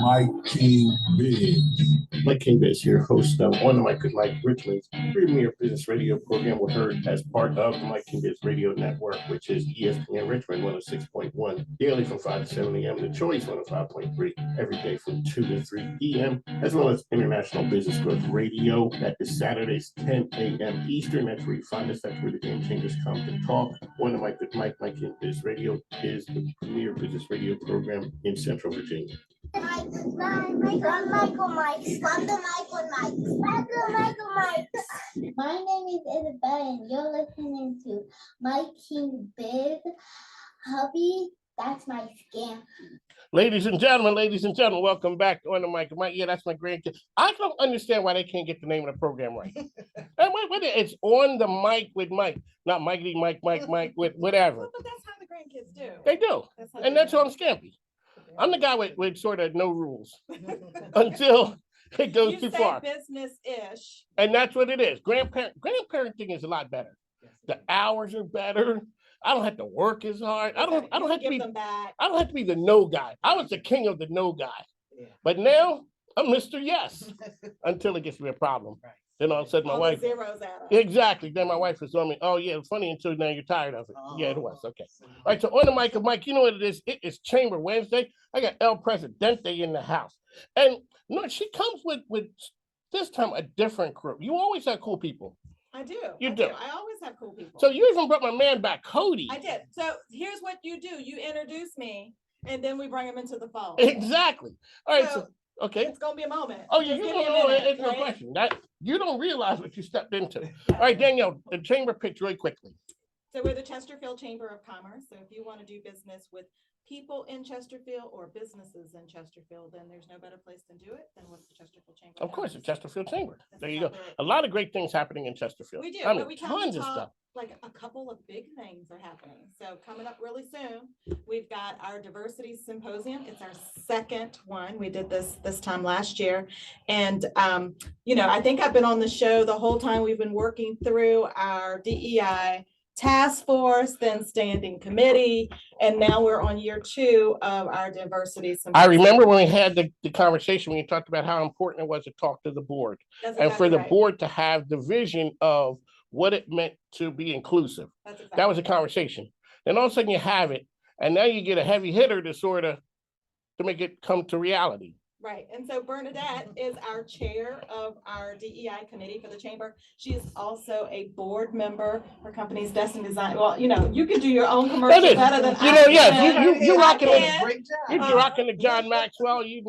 Mike King Biggs. Mike King Biggs here, host of On the Mic with Mike, Richmond's premier business radio program. We're heard as part of the Mike King Biggs Radio Network, which is ESPN Richmond 106.1 daily from 5 to 7 a.m. The Choice 105.3 every day from 2 to 3 p.m., as well as International Business Growth Radio. That is Saturdays 10 a.m. Eastern. That's where you find us. That's where the game changers come to talk. On the Mic with Mike King Biggs Radio is the premier business radio program in Central Virginia. Michael Mike. My name is Isabel, and you're listening to Mike King Big. Hubby, that's my scam. Ladies and gentlemen, welcome back to On the Mic with Mike. Yeah, that's my grandkid. I don't understand why they can't get the name of the program right. It's On the Mic with Mike, not Mikey, Mike, with whatever. Well, but that's how the grandkids do. They do, that's why I'm scampy. I'm the guy with sort of no rules until it goes too far. Business-ish. And that's what it is. Grandparenting is a lot better. The hours are better. I don't have to work as hard. I don't have to be them back. I don't have to be the no guy. I was the king of the no guy. Yeah. But now I'm Mr. Yes until it gets to be a problem. Right. Then all of a sudden my wife zeros out. Exactly. Then my wife was on me. Oh yeah, it's funny until now you're tired of it. Yeah, it was. Okay. All right, so On the Mic with Mike, you know what it is? It is Chamber Wednesday. I got El Presidente in the house. And no, she comes with this time a different crew. You always have cool people. I do. You do. I always have cool people. So you even brought my man back, Cody. I did. So here's what you do. You introduce me, and then we bring him into the fold. Exactly. All right, so okay. It's going to be a moment. Oh, yeah, you don't know. It's no question. That you don't realize what you stepped into. All right, Danielle, the chamber pitch really quickly. So we're the Chesterfield Chamber of Commerce. So if you want to do business with people in Chesterfield or businesses in Chesterfield, then there's no better place to do it than with the Chesterfield Chamber. Of course, the Chesterfield Chamber. There you go. A lot of great things happening in Chesterfield. We do. I mean, we tons of stuff. Like a couple of big things are happening. So coming up really soon, we've got our diversity symposium. It's our second one. We did this time last year. And, I think I've been on the show the whole time. We've been working through our DEI task force, then standing committee, and now we're on year 2 of our diversity symposium. I remember when we had the conversation when you talked about how important it was to talk to the board. That's and exactly for the right. board to have the vision of what it meant to be inclusive. That's exactly that was a conversation. Then all of a sudden you have it, and now you get a heavy hitter to make it come to reality. Right. And so Bernadette is our chair of our DEI committee for the chamber. She is also a board member for company's Destiny Design. Well, you can do your own commercial better than you're rocking the John Maxwell, there you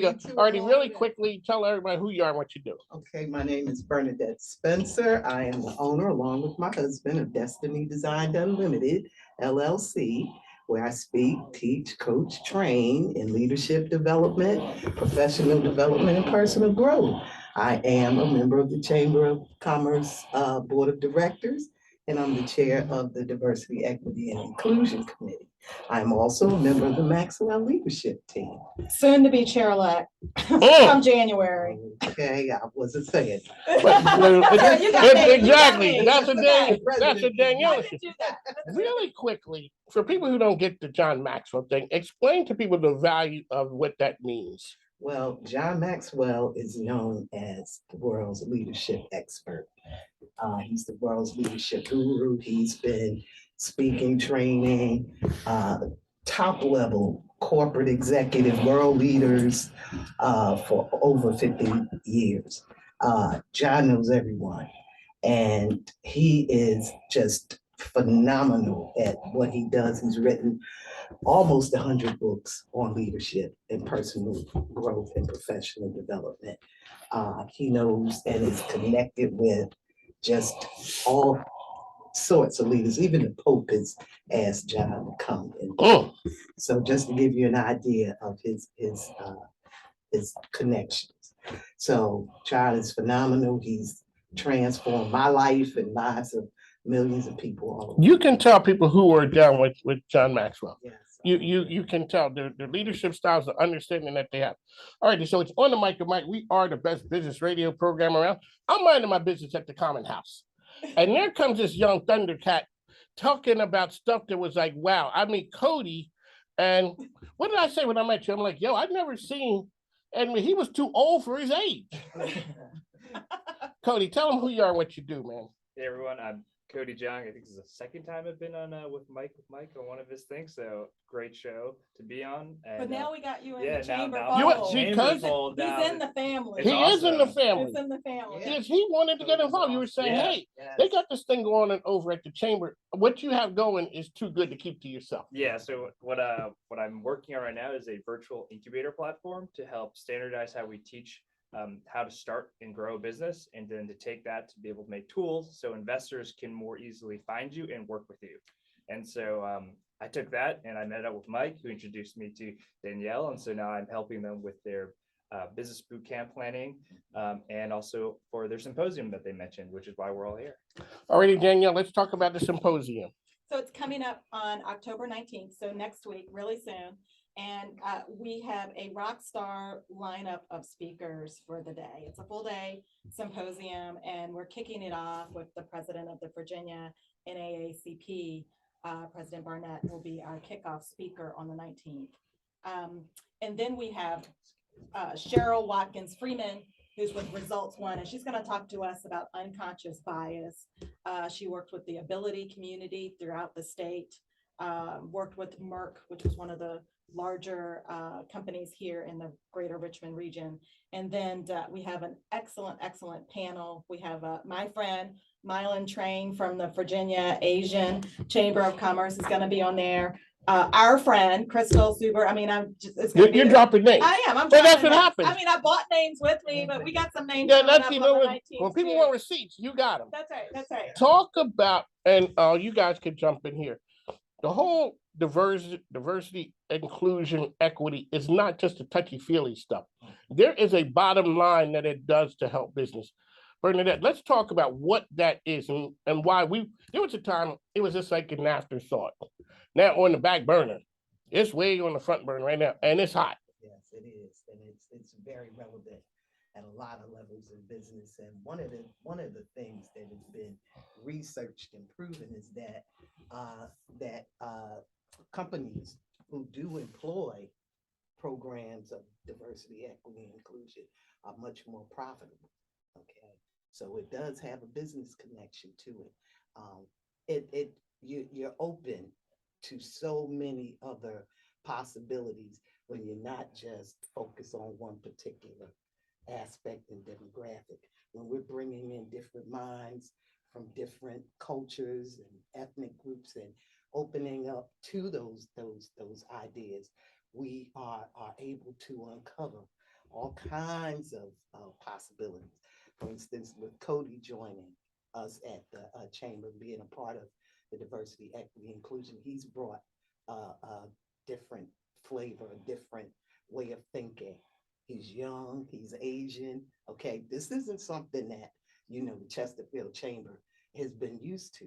go. Alrighty, really quickly tell everybody who you are and what you do. Okay, my name is Bernadette Spencer. I am the owner, along with my husband, of Destiny Design Unlimited, LLC, where I speak, teach, coach, train in leadership development, professional development, and personal growth. I am a member of the Chamber of Commerce Board of Directors, and I'm the chair of the Diversity, Equity, and Inclusion Committee. I'm also a member of the Maxwell Leadership Team. Soon to be chair-elect come January. Okay, I wasn't saying. Exactly. That's a Danielle. Really quickly, for people who don't get the John Maxwell thing, explain to people the value of what that means. Well, John Maxwell is known as the world's leadership expert. He's the world's leadership guru. He's been speaking, training, top level corporate executive world leaders for over 50 years. John knows everyone, and he is just phenomenal at what he does. He's written almost 100 books on leadership and personal growth and professional development. He knows and is connected with just all sorts of leaders. Even the Pope has asked John to come. So just to give you an idea of his connections. So John is phenomenal. He's transformed my life and lives of millions of people all over. You can tell people who are down with John Maxwell. Yes. You can tell their leadership styles, the understanding that they have. All right, so it's On the Mic with Mike. We are the best business radio program around. I'm minding my business at the Common House. And there comes this young Thundercat talking about stuff that was like, wow. I mean, Cody And what did I say when I met you? I'm like, yo, I've never seen, and he was too old for his age. Cody, tell them who you are and what you do, man. Hey everyone, I'm Cody Jung. I think this is the second time I've been on with Mike on one of his things. So great show to be on. And, But now we got you in yeah, the chamber. now You what, fold. see, chamber cousin? fold He's now. in the family. It's He is in the awesome. family. He's in the family. Yeah. Yes, he wanted to get involved. You were saying, Yeah. hey, they got this thing going on over at the chamber. What you have going is too good to keep to yourself. Yeah, so what I'm working on right now is a virtual incubator platform to help standardize how we teach how to start and grow a business, and then to take that to be able to make tools so investors can more easily find you and work with you. And so I took that and I met up with Mike, who introduced me to Danielle. And so now I'm helping them with their business boot camp planning and also for their symposium that they mentioned, which is why we're all here. Alrighty, Danielle, let's talk about the symposium. So it's coming up on October 19th, so next week, really soon. And we have a rock star lineup of speakers for the day. It's a full day symposium, and we're kicking it off with the president of the Virginia NAACP. President Barnett will be our kickoff speaker on the 19th. And then we have Cheryl Watkins Freeman, who's with Results One, and she's going to talk to us about unconscious bias. She worked with the ability community throughout the state, worked with Merck, which was one of the larger companies here in the greater Richmond region. And then we have an excellent panel. We have my friend Mylan Train from the Virginia Asian Chamber of Commerce is going to be on there. Our friend Crystal Suber. I mean, You're dropping names. I am. I'm Well, that's dropping what names. happens. I mean, I bought names with me, but we got some names. Yeah, coming let's up see. on the When 19th people too. want receipts, you got them. That's right. That's right. Talk about, and you guys could jump in here. The whole diversity, inclusion, equity is not just a touchy-feely stuff. There is a bottom line that it does to help business. Bernadette, let's talk about what that is and why there was a time it was just like an afterthought. Now on the back burner, it's way on the front burner right now, and it's hot. Yes, it is, and it's very relevant at a lot of levels of business. And one of the things that has been researched and proven is that companies who do employ programs of diversity, equity, and inclusion are much more profitable. Okay, so it does have a business connection to it. You're open to so many other possibilities when you're not just focused on one particular aspect and demographic. When we're bringing in different minds from different cultures and ethnic groups and opening up to those ideas, we are able to uncover all kinds of possibilities. For instance, with Cody joining us at the chamber, being a part of the diversity, equity, inclusion, he's brought a different flavor, a different way of thinking. He's young, he's Asian. Okay, this isn't something that, the Chesterfield Chamber has been used to,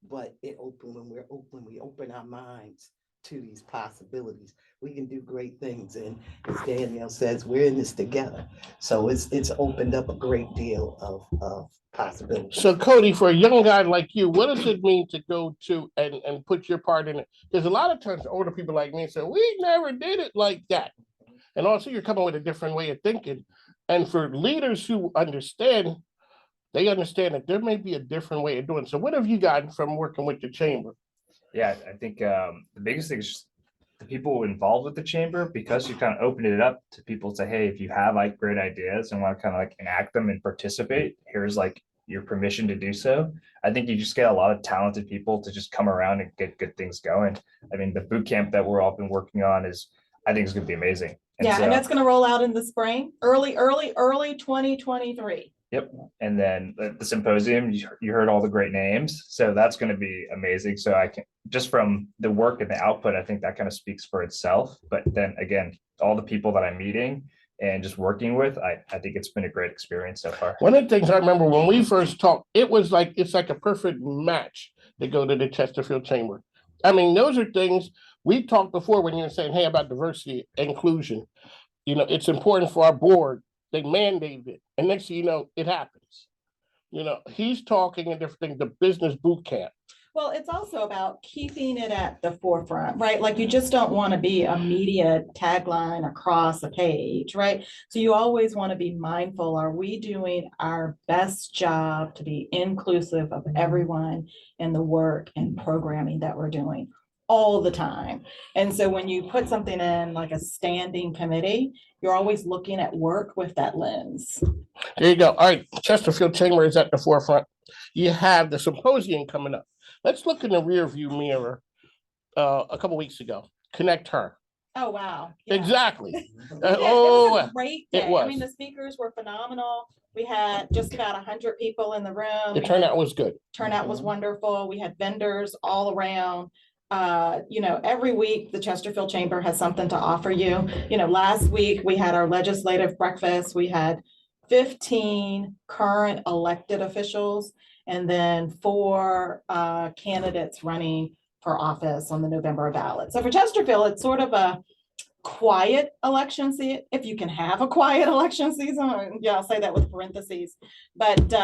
but when we open our minds to these possibilities, we can do great things. And as Danielle says, we're in this together. So it's opened up a great deal of possibilities. So Cody, for a young guy like you, what does it mean to go to and put your part in it? Because a lot of times older people like me say, we never did it like that. And also you're coming with a different way of thinking. And for leaders who understand, they understand that there may be a different way of doing it. So what have you gotten from working with the chamber? Yeah, I think the biggest thing is just the people involved with the chamber, because you kind of opened it up to people to say, hey, if you have like great ideas and want to kind of like enact them and participate, here's like your permission to do so. I think you just get a lot of talented people to just come around and get good things going. I mean, the boot camp that we're all been working on I think is going to be amazing. And that's going to roll out in the spring, early 2023. Yep. And then the symposium, you heard all the great names. So that's going to be amazing. So I can, just from the work and the output, I think that kind of speaks for itself. But then again, all the people that I'm meeting and just working with, I think it's been a great experience so far. One of the things I remember when we first talked, it's like a perfect match to go to the Chesterfield Chamber. I mean, those are things we talked before when you were saying, hey, about diversity, inclusion. It's important for our board. They mandated it. And next thing you know, it happens. He's talking a different thing, the business boot camp. Well, it's also about keeping it at the forefront, right? Like you just don't want to be a media tagline across a page, right? So you always want to be mindful. Are we doing our best job to be inclusive of everyone in the work and programming that we're doing all the time? And so when you put something in like a standing committee, you're always looking at work with that lens. There you go. All right, Chesterfield Chamber is at the forefront. You have the symposium coming up. Let's look in the rear view mirror a couple weeks ago. Connect Her. Oh, wow. Yeah. Exactly. Yeah, it was a great day. it was. I mean, the speakers were phenomenal. We had just about 100 people in the room. The turnout was good. Turnout was wonderful. We had vendors all around. Every week the Chesterfield Chamber has something to offer you. Last week we had our legislative breakfast. We had 15 current elected officials and then 4 candidates running for office on the November ballot. So for Chesterfield, it's sort of a quiet election season, if you can have a quiet election season. Yeah, I'll say that with parentheses. But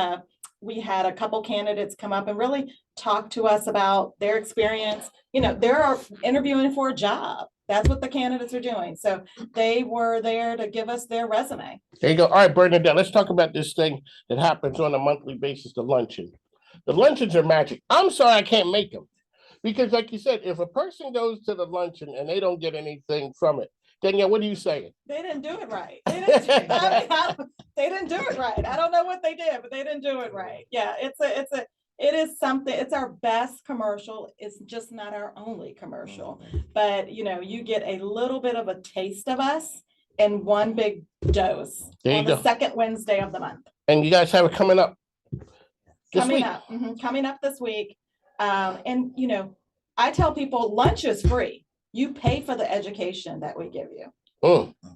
we had a couple candidates come up and really talk to us about their experience. They're interviewing for a job. That's what the candidates are doing. So they were there to give us their resume. There you go. All right, Bernadette, let's talk about this thing that happens on a monthly basis, the luncheon. The luncheons are magic. I'm sorry I can't make them. Because like you said, if a person goes to the luncheon and they don't get anything from it, Danielle, what are you saying? They didn't do it right. They didn't do it right. I don't know what they did, but they didn't do it right. Yeah, it is something. It's our best commercial. It's just not our only commercial. But you get a little bit of a taste of us in one big dose on the second Wednesday of the month. And you guys have it coming up. Coming up this week. I tell people lunch is free. You pay for the education that we give you.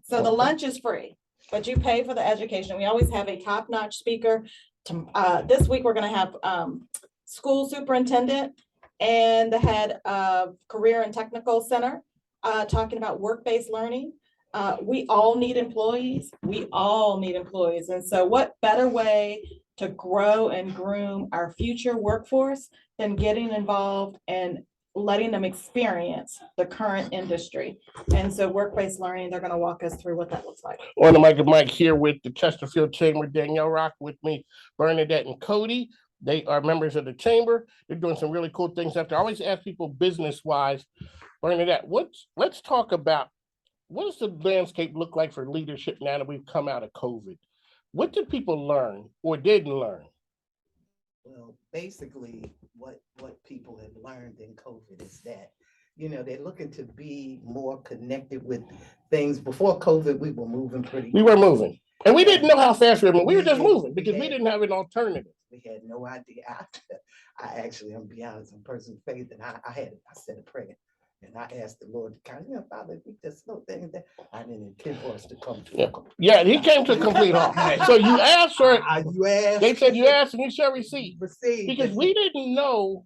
So the lunch is free, but you pay for the education. We always have a top-notch speaker. This week, we're going to have school superintendent and the head of career and technical center talking about work-based learning. We all need employees. And so what better way to grow and groom our future workforce than getting involved and letting them experience the current industry. And so work-based learning, they're going to walk us through what that looks like. On the mic of Mike here with the Chesterfield Chamber, Danielle Rock with me, Bernadette and Cody. They are members of the chamber. They're doing some really cool things out there. I always ask people business-wise, Bernadette, let's talk about what does the landscape look like for leadership now that we've come out of COVID? What did people learn or didn't learn? Well, basically, what people have learned in COVID is that, they're looking to be more connected with things. Before COVID, we were moving We were moving. And we didn't know how fast we were moving. We were just moving because we didn't have an alternative. We had no idea. I'm gonna be honest, I'm a person of faith, and I said a prayer. And I asked the Lord to kind of, Father, if we just slow things down. I didn't intend for us to come to Yeah, he came to a complete halt. So you asked for it. They said you asked and you shall receive. Because we didn't know,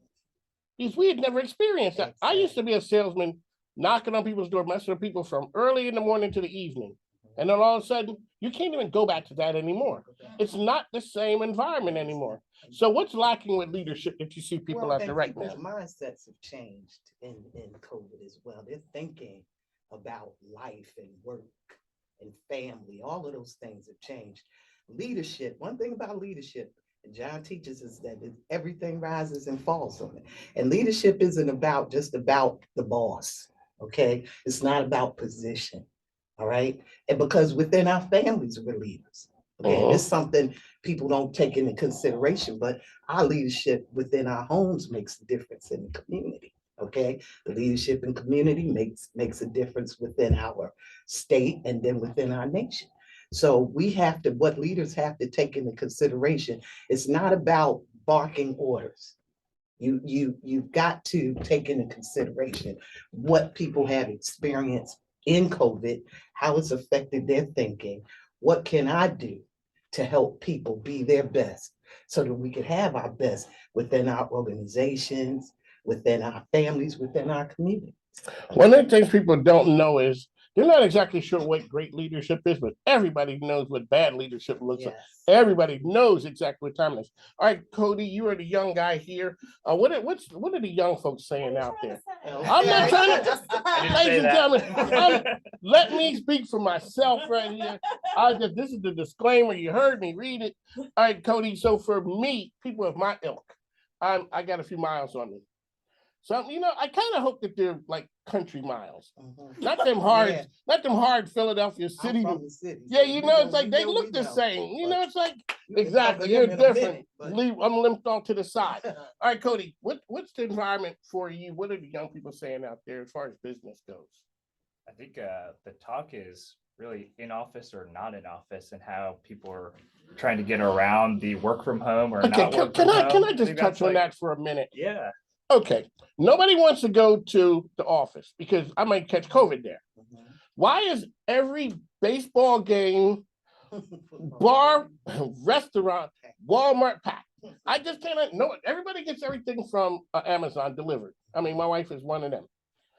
because we had never experienced that. I used to be a salesman knocking on people's door, messing with people from early in the morning to the evening. And then all of a sudden, you can't even go back to that anymore. It's not the same environment anymore. So what's lacking with leadership that you see people out there right now? Mindsets have changed in COVID as well. They're thinking about life and work and family. All of those things have changed. Leadership, one thing about leadership, and John teaches us that everything rises and falls on it. And leadership isn't just about the boss, okay? It's not about position. All right. And because within our families, we're leaders. Okay. It's something people don't take into consideration, but our leadership within our homes makes a difference in the community. Okay. The leadership in community makes a difference within our state and then within our nation. So what leaders have to take into consideration, it's not about barking orders. You've got to take into consideration what people have experienced in COVID, how it's affected their thinking. What can I do to help people be their best so that we can have our best within our organizations, within our families, within our communities? One of the things people don't know is they're not exactly sure what great leadership is, but everybody knows what bad leadership looks like. Yes. Everybody knows exactly what time it is. All right, Cody, you are the young guy here. What are the young folks saying out there? I'm not trying to, I didn't ladies say and that. gentlemen, let me speak for myself right here. This is the disclaimer. You heard me read it. All right, Cody. So for me, people of my ilk, I got a few miles on me. So, I kind of hope that they're like country miles, not them hard, Yeah. not them hard Philadelphia I'm city. from the city. Yeah, so it's like we they know look we the know. same. But It's like you can exactly. cover You're them in a different. minute, but- I'm limped on to the side. All right, Cody. What's the environment for you? What are the young people saying out there as far as business goes? I think the talk is really in office or not in office, and how people are trying to get around the work from home or Okay, not work can from I home. just think touch that's on like- that for a minute? Yeah. Okay, nobody wants to go to the office because I might catch COVID there. Why is every baseball game, bar, restaurant, Walmart packed? I just cannot know it. Everybody gets everything from Amazon delivered. I mean, my wife is one of them.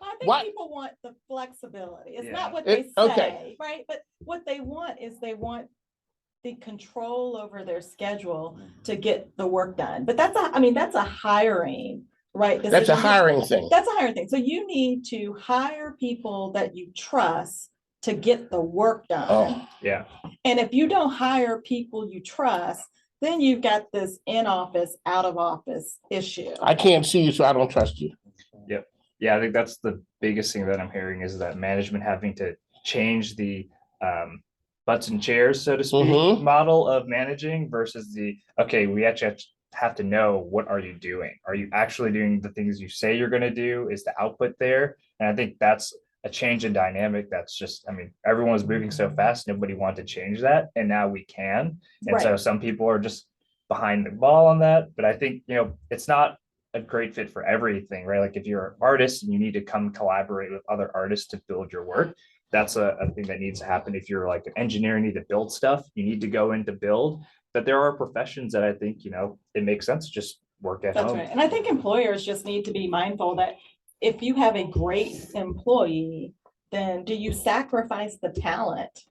I think What? people want the flexibility. It's Yeah. not what they say, Okay. right? But what they want is they want the control over their schedule to get the work done. But that's a hiring, right? That's a hiring thing. That's a hiring thing. So you need to hire people that you trust to get the work done. Oh, Yeah. And if you don't hire people you trust, then you've got this in-office, out-of-office issue. I can't see you, so I don't trust you. Yeah, I think that's the biggest thing that I'm hearing is that management having to change the butts and chairs, so to speak, Mhm. model of managing versus okay, we actually have to know, what are you doing? Are you actually doing the things you say you're going to do? Is the output there? And I think that's a change in dynamic. That's just, everyone's moving so fast, nobody wanted to change that. And now we can. And so Right. some people are just behind the ball on that. But I think, it's not a great fit for everything, right? Like if you're an artist and you need to come collaborate with other artists to build your work, that's a thing that needs to happen. If you're like an engineer, you need to build stuff, you need to go in to build. But there are professions that I think, it makes sense to just work at That's home. right. And I think employers just need to be mindful that if you have a great employee, then do you sacrifice the talent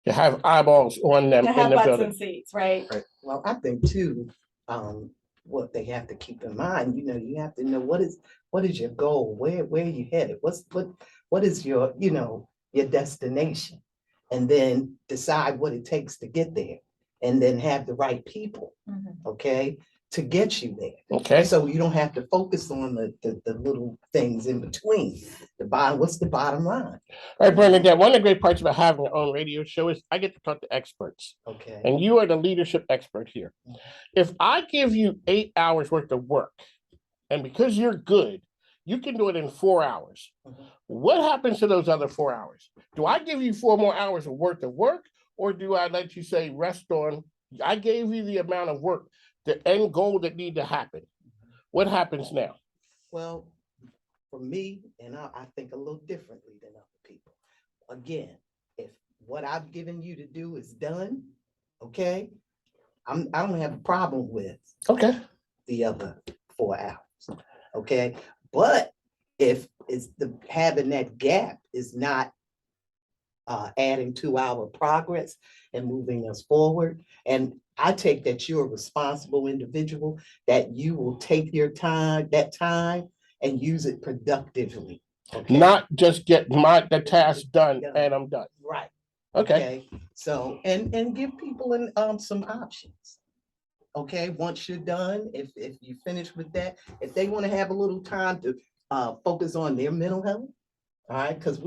You have eyeballs on them to in have the butts building. and seats, right? Well, I think too, what they have to keep in mind, you have to know what is your goal, where are you headed, what is your, your destination, and then decide what it takes to get there, and then have the right people, okay, to get you there. Okay. So you don't have to focus on the little things in between. What's the bottom line? All right, Bernadette, one of the great parts about having your own radio show is I get to talk to experts. Okay. And you are the leadership expert here. If I give you 8 hours worth of work, and because you're good, you can do it in 4 hours. What happens to those other 4 hours? Do I give you 4 more hours of worth of work, or do I let you say rest on? I gave you the amount of work, the end goal that need to happen. What happens now? Well, for me, and I think a little differently than other people. Again, if what I've given you to do is done, okay, I don't have a problem with Okay. the other 4 hours, okay? But if it's having that gap is not adding to our progress and moving us forward, and I take that you're a responsible individual, that you will take that time and use it productively. Okay? Not just get the task done and I'm done. Right. Okay. So, and give people some options. Okay, once you're done, if you finish with that, if they want to have a little time to focus on their mental health, all right, because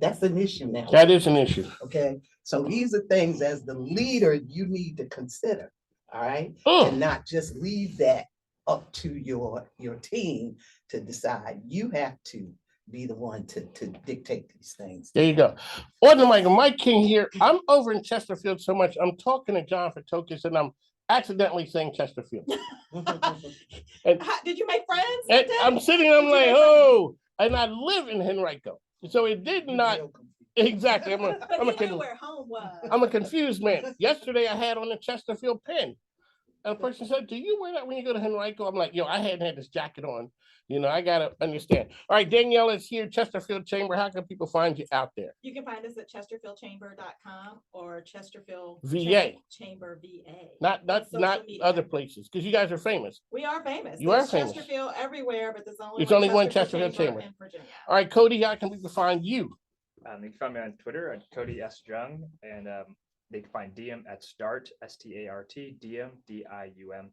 that's an issue now. That is an issue. Okay, so these are things as the leader you need to consider, all right, Mm. and not just leave that up to your team to decide. You have to be the one to dictate these things. There you go. On the mic, Mike King here. I'm over in Chesterfield so much. I'm talking to John Fotokis and I'm accidentally saying Chesterfield. Did you make friends? And today? I'm sitting, I'm Did you like, make friends? oh, and I live in Henrico. So it did not exactly. But you knew where home was. I'm a confused man. Yesterday I had on the Chesterfield pen. And the person said, do you wear that when you go to Henrico? I'm like, yo, I hadn't had this jacket on. You know, I got to understand. All right, Danielle is here, Chesterfield Chamber. How can people find you out there? You can find us at chesterfieldchamber.com or Chesterfield VA. Chamber VA. Not media. other places, because you guys are famous. We are famous. You There's are famous. Chesterfield everywhere, but there's only one Chesterfield Chamber in Virginia. All right, Cody, how can people find you? You can find me on Twitter at Cody S. Jung, and they can find DM at start, START, DIUM.com.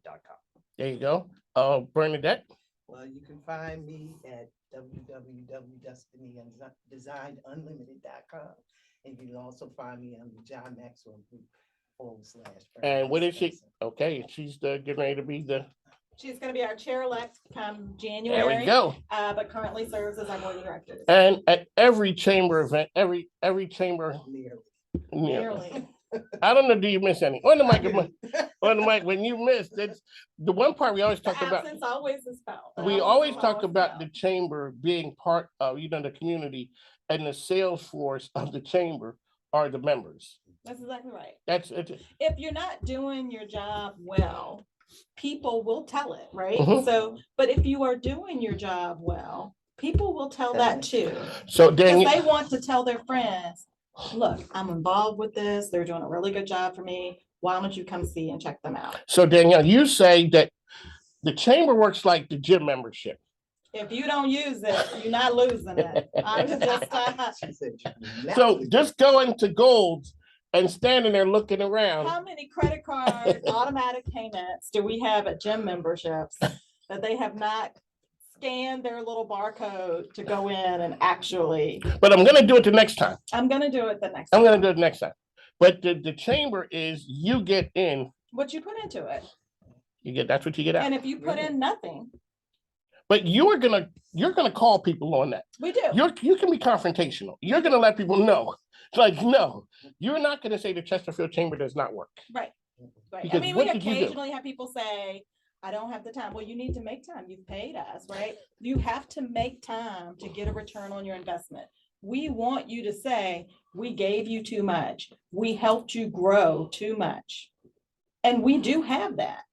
There you go. Bernadette? Well, you can find me at www.destiny.designunlimited.com. And you can also find me on the John Maxwell Group / And what is she? Okay, she's getting ready to be the. She's going to be our chair-elect come January. There we go. But currently serves as our board of directors. And at every chamber event, every chamber. Nearly. I don't know. Do you miss any? On the mic, when you missed, it's the one part we always talk about. Always is felt. We always talk about the chamber being part of, the community, and the sales force of the chamber are the members. That's exactly right. That's it. If you're not doing your job well, people will tell it, right? Mhm. So, but if you are doing your job well, people will tell that too. So Because Danielle, they want to tell their friends, look, I'm involved with this. They're doing a really good job for me. Why don't you come see and check them out? So Danielle, you say that the chamber works like the gym membership. If you don't use it, you're not losing it. I'm just So just going to Gold's and standing there looking around. how many credit card automatic payments do we have at gym memberships that they have not scanned their little barcode to go in and actually? But I'm gonna do it the next time. I'm gonna do it the next I'm time. gonna do it next time. But the chamber is you get in, What you put into it. that's what you get out. And if you put in nothing, But you're gonna call people on that. we do. You can be confrontational. You're gonna let people know. It's like, no, you're not gonna say the Chesterfield Chamber does not work. Right. I Because mean, what we did you do? occasionally have people say, I don't have the time. Well, you need to make time. You've paid us, right? You have to make time to get a return on your investment. We want you to say, we gave you too much. We helped you grow too much. And we do have that.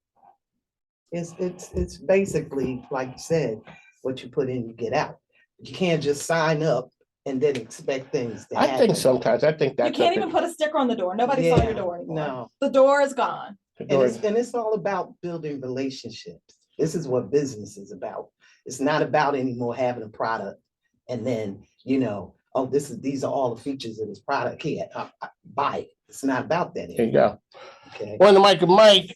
It's basically, like you said, what you put in, you get out. You can't just sign up and then expect things to happen. I think sometimes, that's. You can't even put a sticker on the door. Nobody saw your door anymore. No. The door is gone. And it's all about building relationships. This is what business is about. It's not about anymore having a product and then, oh, these are all the features of this product. Here, buy it. It's not about that There you go. Okay. On the mic of Mike,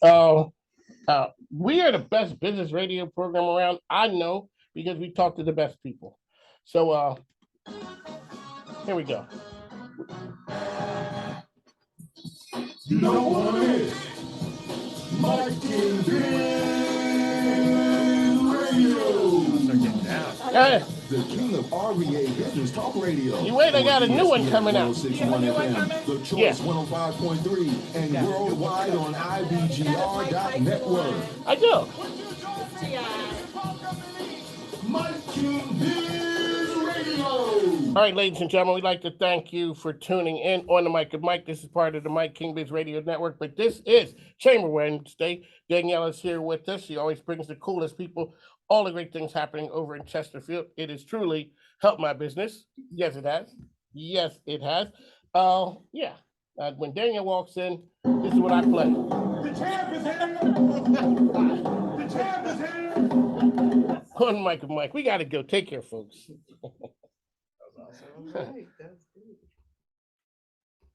we are the best business radio program around. I know because we talk to the best people. So here we go. You know what it is. Mike King Radio. Hey, The king of RVA Business Talk Radio. You wait, I got a new one coming out. 1061 You have a new one FM, coming? The Choice Yeah. 105.3 and worldwide on IBGR.network. I do. Mike King Biz Radio. All right, ladies and gentlemen, we'd like to thank you for tuning in on the mic of Mike. This is part of the Mike King Biz Radio Network, but this is Chamber Wednesday. Danielle is here with us. She always brings the coolest people, all the great things happening over in Chesterfield. It has truly helped my business. Yes, it has. Yes, it has. Yeah. When Danielle walks in, this is what I play. The champ is here. The champ is here. On the mic of Mike, we got to go. Take care, folks. All right.